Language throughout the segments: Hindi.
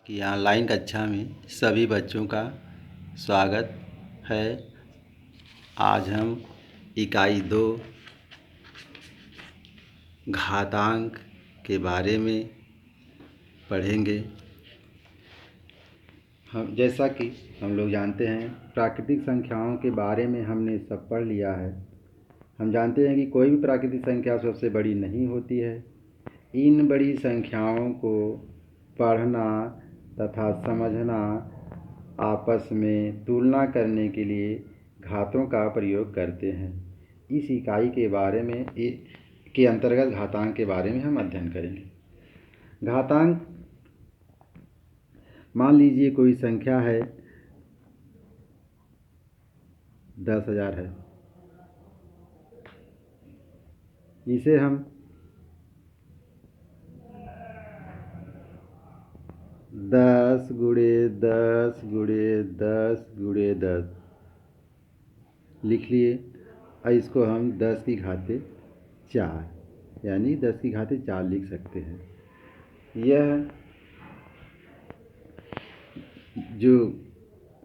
कि ऑनलाइन कक्षा में सभी बच्चों का स्वागत है। आज हम इकाई 2 घातांक के बारे में पढ़ेंगे। जैसा कि हम लोग जानते हैं, प्राकृतिक संख्याओं के बारे में हमने सब पढ़ लिया है। हम जानते हैं कि कोई भी प्राकृतिक संख्या सबसे बड़ी नहीं होती है। इन बड़ी संख्याओं को पढ़ना तथा समझना, आपस में तुलना करने के लिए घातों का प्रयोग करते हैं। इस इकाई के बारे में के अंतर्गत घातांक के बारे में हम अध्ययन करेंगे। घातांक, मान लीजिए कोई संख्या है 10,000 है। इसे हम 10 गुणे 10 गुणे 10 गुणे 10 लिख लिए। और इसको हम 10 की घाते 4 यानी 10 की घाते 4 लिख सकते हैं। यह जो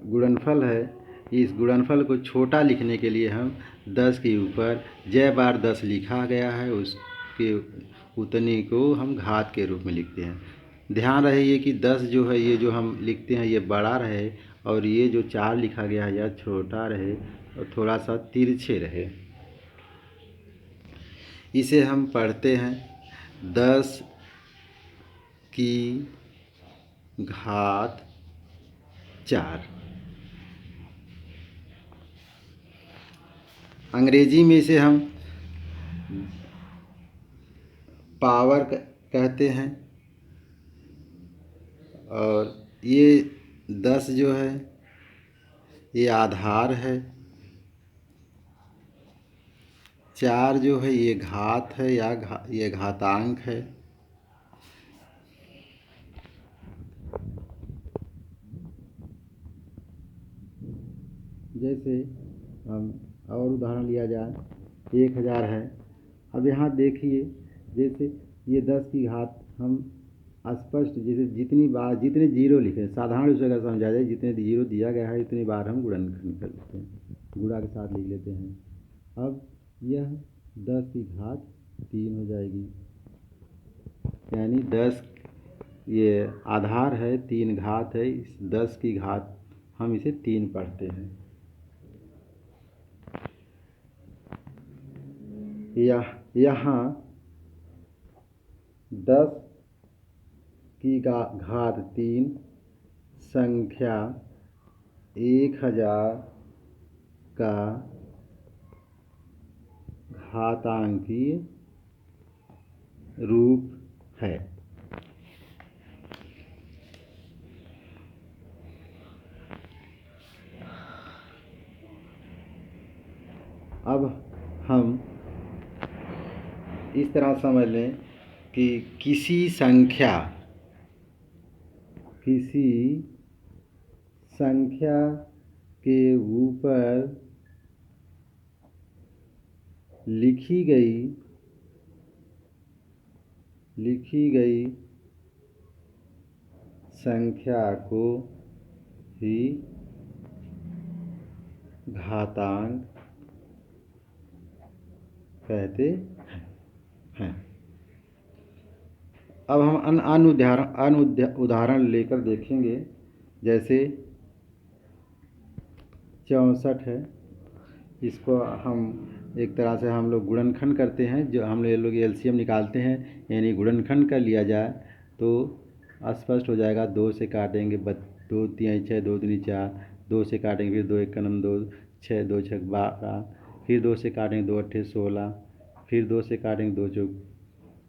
गुणनफल है, इस गुणनफल को छोटा लिखने के लिए हम 10 के ऊपर जय बार 10 लिखा गया है, उसके उतने को हम घात के रूप में लिखते हैं। ध्यान रहे ये कि 10 जो है, ये जो हम लिखते हैं, ये बड़ा रहे, और ये जो 4 लिखा गया है यह छोटा रहे और थोड़ा सा तिरछे रहे। इसे हम पढ़ते हैं 10 की घात 4। अंग्रेजी में इसे हम पावर कहते हैं। और ये 10 जो है ये आधार है, 4 जो है ये घात है या ये घातांक है। जैसे हम और उदाहरण लिया जाए, 1000 है। अब यहाँ देखिए, जैसे ये 10 की घात हम स्पष्ट, जैसे जितनी बार जितने जीरो लिखे, साधारण रूप से अगर समझा जाए, जितने जीरो दिया गया है उतनी बार हम गुणनखंड कर लेते हैं, गुणा के साथ लिख लेते हैं। अब यह 10 की घात 3 हो जाएगी, यानी 10 ये आधार है, 3 घात है। इस 10 की घात हम इसे 3 पढ़ते हैं। यहाँ 10 की घात 3 संख्या 1000 का घातांकीय रूप है। अब हम इस तरह समझ लें कि किसी संख्या के ऊपर लिखी गई संख्या को ही घातांक कहते हैं। अब हम अन्य उदाहरण लेकर देखेंगे। जैसे 64 है, इसको हम एक तरह से हम लोग गुणनखंड करते हैं। जो हम लोग एलसीएम निकालते हैं, यानी गुणनखंड कर लिया जाए तो स्पष्ट हो जाएगा। 2 से काटेंगे 2 3 6, 2 3 4, 2 से काटेंगे, फिर 2 1 2, 6 2 6 12, फिर 2 से काटेंगे 2 8 16, फिर 2 से काटेंगे 2 4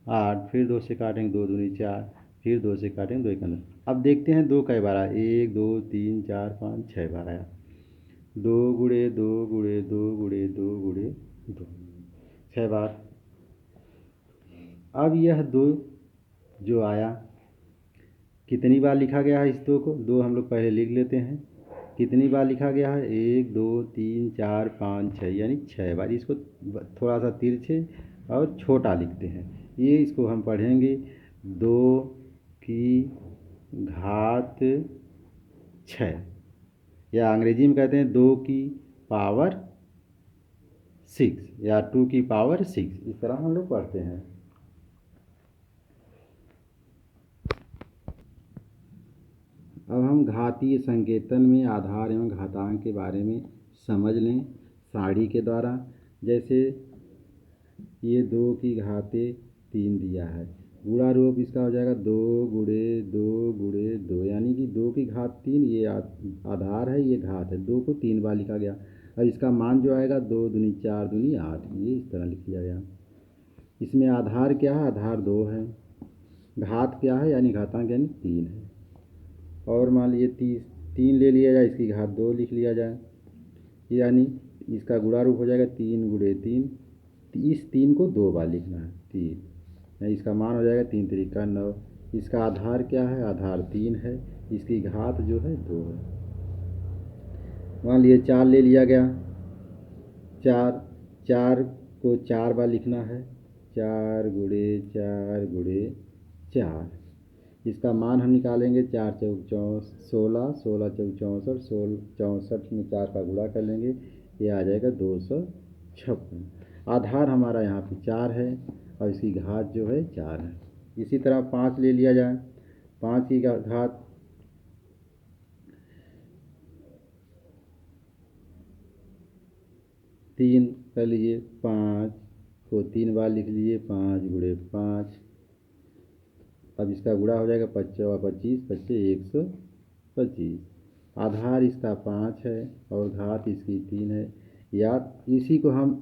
8, फिर 2 से काटेंगे 2 दूनी 4, फिर 2 से काटेंगे 2 1 9। अब देखते हैं 2 कई बार आया, 1 2 3 4 5 6 बार आया। 2 गुणे 2 गुणे 2 गुणे 2 गुणे 2, 6 बार। अब यह 2 जो आया, कितनी बार लिखा गया है? इस 2 को, 2 हम लोग पहले लिख लेते हैं। कितनी बार लिखा गया है? 1 2 3 4 5 6, यानी 6 बार। इसको थोड़ा सा तिरछे और छोटा लिखते हैं। ये इसको हम पढ़ेंगे 2 की घात 6, या अंग्रेजी में कहते हैं 2 की पावर 6 या 2 की पावर 6, इस तरह हम लोग पढ़ते हैं। अब हम घातीय संकेतन में आधार एवं घातांक के बारे में समझ लें सारणी के द्वारा। जैसे ये 2 की घाते 3 दिया है, गुणा रूप इसका हो जाएगा 2 गुणे 2 गुणे 2, यानी कि 2 की घात 3, ये आधार है, ये घात है, 2 को 3 बार लिखा गया। अब इसका मान जो आएगा 2 दूनी 4 दूनी 8, ये इस तरह लिख लिया गया। इसमें आधार क्या है? आधार 2 है। घात क्या है? यानी घातांक यानी 3 है। और मान लीजिए 3 ले लिया जाए, इसकी घात 2 लिख लिया जाए, यानी इसका गुणा रूप हो जाएगा 3 गुणे 3, इस 3 को 2 बार लिखना है, 3, इसका मान हो जाएगा 3 त्रिका 9। इसका आधार क्या है? आधार 3 है, इसकी घात जो है 2 है। मान लीजिए 4 ले लिया गया, 4 को 4 बार लिखना है, 4 गुणे 4 गुणे 4, इसका मान हम निकालेंगे, 4 चौक 16, 16 चौक 64, 64 में 4 का गुणा कर लेंगे, ये आ जाएगा 256। आधार हमारा यहाँ पे 4 है और इसकी घात जो है 4 है। इसी तरह 5 ले लिया जाए, 5 की घात 3 कर लीजिए, 5 को 3 बार लिख लीजिए, 5 गुणे 5, अब इसका गुणा हो जाएगा 25 25 125। आधार इसका 5 है और घात इसकी 3 है। या इसी को हम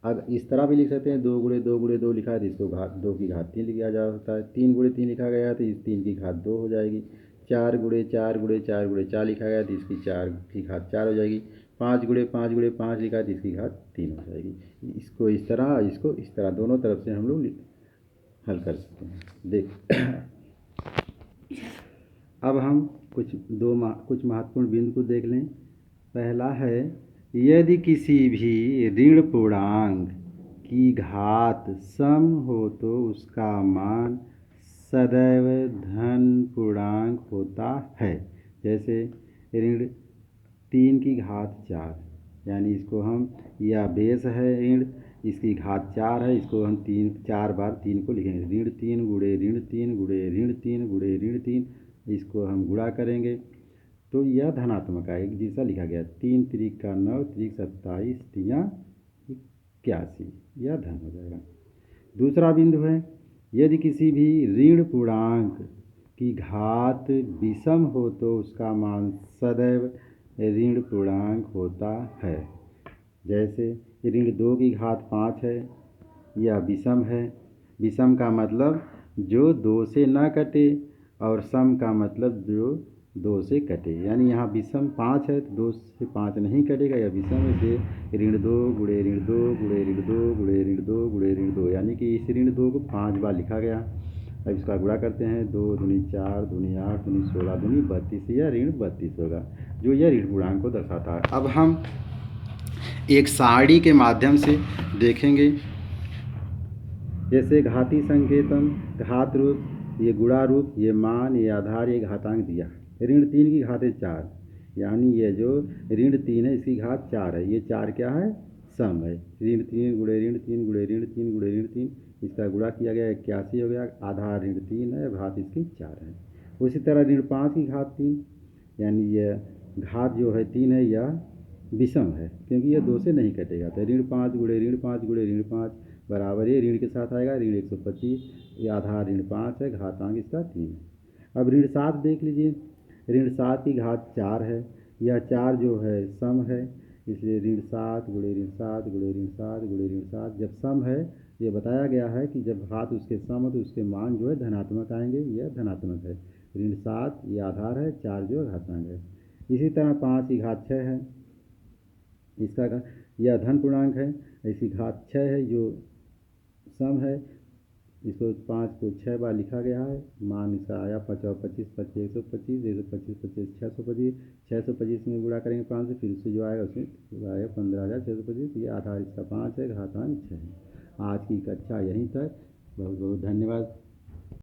अब इस तरह भी लिख सकते हैं, 2 गुणे 2 गुणे 2 लिखा है तो इसको घात 2 की घात 3 लिखा जा सकता है। 3 गुणे 3 लिखा गया है तो इस 3 की घात 2 हो जाएगी। 4 गुणे 4 गुणे 4 गुणे 4 लिखा गया तो इसकी 4 की घात 4 हो जाएगी। 5 गुणे 5 गुणे 5 लिखा है तो इसकी घात 3 हो जाएगी। इसको इस तरह, इसको इस तरह, दोनों तरफ से हम लोग हल कर सकते हैं। देख अब हम कुछ महत्वपूर्ण बिंदु को देख लें। पहला है, यदि किसी भी ऋण पूर्णांक की घात सम हो तो उसका मान सदैव धन पूर्णांक होता है। जैसे ऋण 3 की घात 4, यानी इसको हम, यह बेस है ऋण, इसकी घात 4 है, इसको हम 4 बार 3 को लिखेंगे, ऋण 3 गुणे ऋण 3 गुणे ऋण 3 गुणे ऋण 3, इसको हम गुणा करेंगे तो यह धनात्मक है, एक जैसा लिखा गया, 3 त्रिका 9 त्रिक 27 तिया 81, यह धन हो जाएगा। दूसरा बिंदु है, यदि किसी भी ऋण पूर्णांक की घात विषम हो तो उसका मान सदैव ऋण पूर्णांक होता है। जैसे ऋण 2 की घात 5 है, यह विषम है। विषम का मतलब जो 2 से न कटे, और सम का मतलब जो 2 से कटे, यानी यहाँ विषम 5 है तो 2 से 5 नहीं कटेगा, यह विषम है। से ऋण 2 गुणे ऋण 2 गुणे ऋण 2 गुणे ऋण 2 गुणे ऋण 2, यानी कि इस ऋण 2 को 5 बार लिखा गया। अब इसका गुणा करते हैं, 2 दूनी 4 दूनी 8 दूनी 16 दूनी 32, यह ऋण 32 होगा, जो यह ऋण पूर्णांक को दर्शाता है। अब हम एक सारणी के माध्यम से देखेंगे। जैसे घाती संकेतन, घात रूप, ये गुणा रूप, ये मान, ये आधार, ये घातांक दिया। ऋण 3 की घातें 4, यानी ये जो ऋण 3 है इसकी घात 4 है, ये 4 क्या है? सम है। ऋण 3 गुणे ऋण 3 गुणे ऋण 3 गुणे ऋण 3, इसका गुणा किया गया 81 हो गया। आधार ऋण 3 है, घात इसकी 4 है। उसी तरह ऋण 5 की घात 3, यानी यह घात जो है 3 है, यह विषम है क्योंकि यह 2 से नहीं कटेगा। तो ऋण 5 गुणे ऋण 5 गुणे ऋण 5 बराबर, ये ऋण के साथ आएगा ऋण 125, ये आधार ऋण 5 है, घातांक इसका 3 है। अब ऋण 7 देख लीजिए, ऋण 7 की घात 4 है, यह 4 जो है सम है, इसलिए ऋण 7 गुणे ऋण 7 गुणे ऋण 7 गुणे ऋण 7 जब सम है, ये बताया गया है कि जब घात उसके सम है तो उसके मान जो है धनात्मक आएंगे, यह धनात्मक है। ऋण 7 ये आधार है, 4 जो घातांक है। इसी तरह 5 की घात 6 है, इसका यह धन पूर्णांक है, इसकी घात 6 है जो सम है, इसको 5 को 6 बार लिखा गया है। मान इसका आया 50 25 25 125 125 25 625, 625 में गुणा करेंगे 5 से, फिर उससे जो आएगा उसमें आएगा 15,625, ये आधार इसका 5 है, घातांक 6 है। आज की कक्षा यहीं तक, बहुत बहुत धन्यवाद।